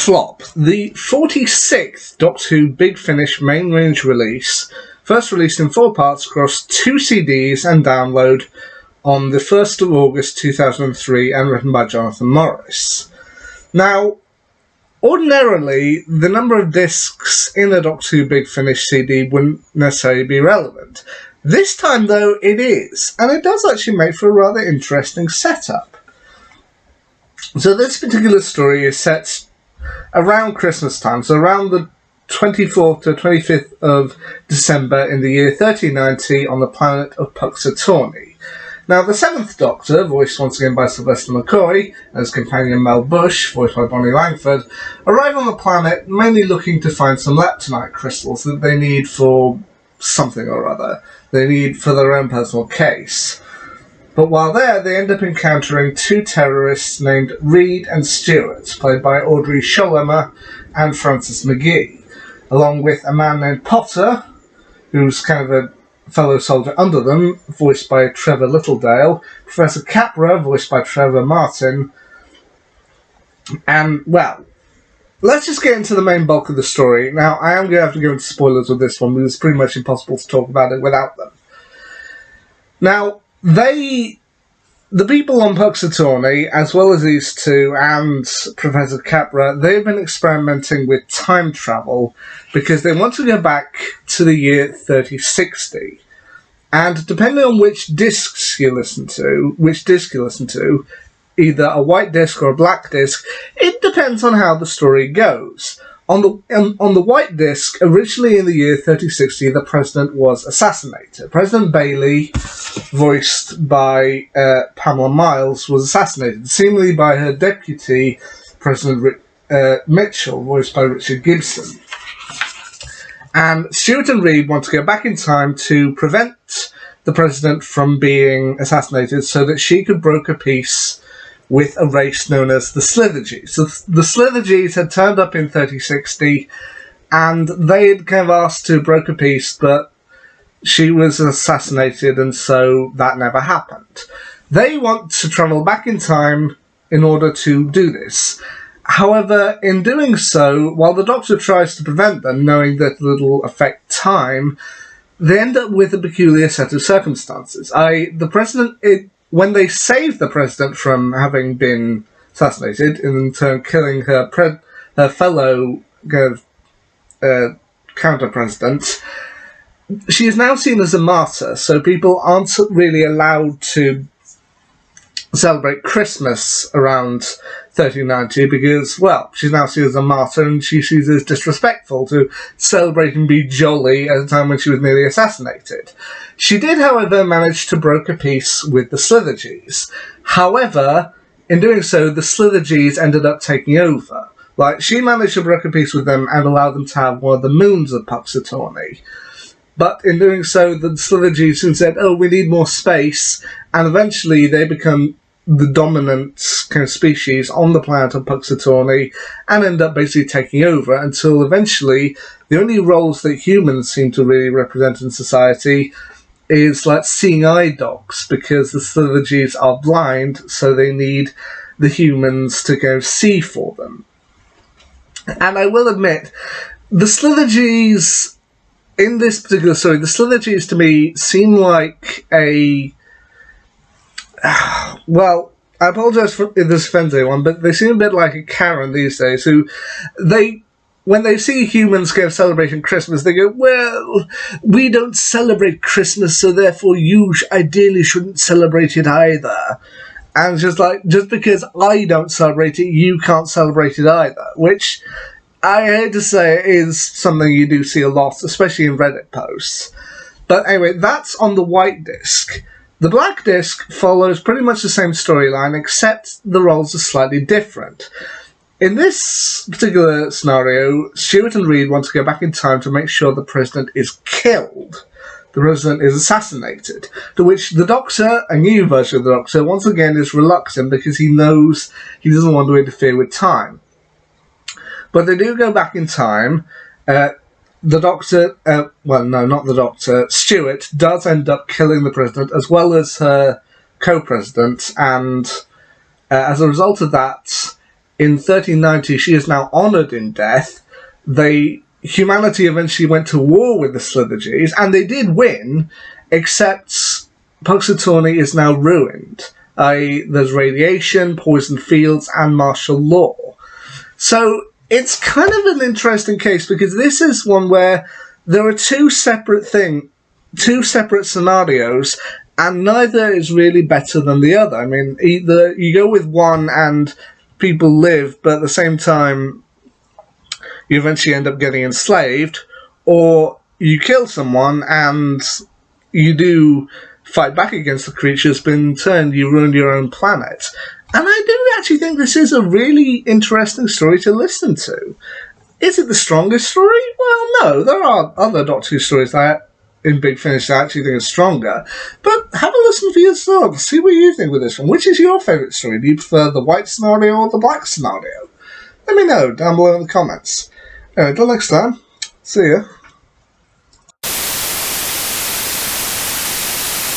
flop. The 46th Doctor Who Big Finish main range release, first released in 4 parts across 2 CDs and download on the 1st of August 2003 and written by Jonathan Morris. Now, ordinarily, the number of discs in a Doctor Who Big Finish CD wouldn't necessarily be relevant. This time, though, it is, and it does actually make for a rather interesting setup. So this particular story is set around Christmas time, so around the 24th to 25th of December in the year 1390 on the planet of Puxatorney. Now, the 7th Doctor, voiced once again by Sylvester McCoy, and his companion Mel Bush, voiced by Bonnie Langford, arrive on the planet mainly looking to find some leptonite crystals that they need for something or other. They need for their own personal case. But while there, they end up encountering 2 terrorists named Reed and Stewart, played by Audrey Scholemer and Francis McGee, along with a man named Potter, who's kind of a fellow soldier under them, voiced by Trevor Littledale, Professor Capra, voiced by Trevor Martin, and, well, let's just get into the main bulk of the story. Now, I am going to have to go into spoilers with this one, because it's pretty much impossible to talk about it without them. Now, the people on Puxatorney, as well as these 2 and Professor Capra, they've been experimenting with time travel because they want to go back to the year 3060. And depending on which disc you listen to, either a white disc or a black disc, it depends on how the story goes. On the white disc, originally in the year 3060, the president was assassinated. President Bailey, voiced by Pamela Miles, was assassinated, seemingly by her deputy, President Mitchell, voiced by Richard Gibson. And Stewart and Reed want to go back in time to prevent the president from being assassinated so that she could broker peace with a race known as the Slithergees. So the Slithergees had turned up in 3060, and they had kind of asked to broker peace, but she was assassinated, and so that never happened. They want to travel back in time in order to do this. However, in doing so, while the Doctor tries to prevent them, knowing that it'll affect time, they end up with a peculiar set of circumstances. The president... When they save the president from having been assassinated, and in turn killing her fellow counter-president, she is now seen as a martyr, so people aren't really allowed to celebrate Christmas around 1390 because, well, she's now seen as a martyr and she sees it as disrespectful to celebrate and be jolly at a time when she was nearly assassinated. She did, however, manage to broker peace with the Slithergees. However, in doing so, the Slithergees ended up taking over. Like, she managed to broker peace with them and allow them to have one of the moons of Puxatorney. But in doing so, the Slithergees soon said, oh, we need more space, and eventually they become the dominant kind of species on the planet of Puxatorney and end up basically taking over until eventually the only roles that humans seem to really represent in society is like seeing eye dogs, because the Slithergees are blind, so they need the humans to go see for them. And I will admit, the Slithergees in this particular story, the Slithergees to me seem like a... Well, I apologise if this offends anyone, but they seem a bit like a Karen these days, who when they see humans kind of celebrating Christmas, they go, well, we don't celebrate Christmas, so therefore you ideally shouldn't celebrate it either. And just because I don't celebrate it, you can't celebrate it either, which I hate to say is something you do see a lot, especially in Reddit posts. But anyway, that's on the white disc. The black disc follows pretty much the same storyline, except the roles are slightly different. In this particular scenario, Stewart and Reed want to go back in time to make sure the president is killed. The president is assassinated, to which the Doctor, a new version of the Doctor, once again is reluctant because he knows he doesn't want to interfere with time. But they do go back in time. The Doctor, well, no, not the Doctor, Stewart does end up killing the president as well as her co-president, and as a result of that, in 1390 she is now honoured in death. Humanity eventually went to war with the Slithergees, and they did win, except Punxsutawney is now ruined. There's radiation, poisoned fields, and martial law. So it's kind of an interesting case, because this is one where there are two separate scenarios, and neither is really better than the other. I mean, either you go with one and people live, but at the same time you eventually end up getting enslaved, or you kill someone and you do fight back against the creatures, but in turn you ruin your own planet. And I do actually think this is a really interesting story to listen to. Is it the strongest story? Well, no. There are other Doctor Who stories that in Big Finish that I actually think are stronger. But have a listen for yourself. See what you think with this one. Which is your favourite story? Do you prefer the white scenario or the black scenario? Let me know down below in the comments. Anyway, till next time. See ya.